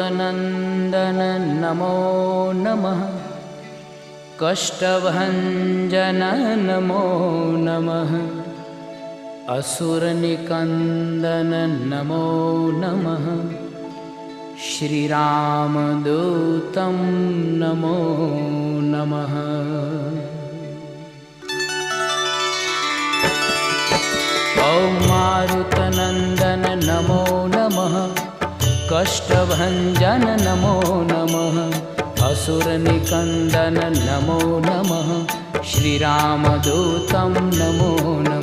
मारुतनन्दन नमो नमः। कष्टभञ्जन नमो नमः। असुरनिकन्दन नमो नमः। श्रीरामदूतं नमो नमः। ॐ मारुतनन्दन नमो नमः। कष्टभञ्जन नमो नमः। असुरनिकन्दन नमो नमः। श्रीरामदूतं नमो नमः।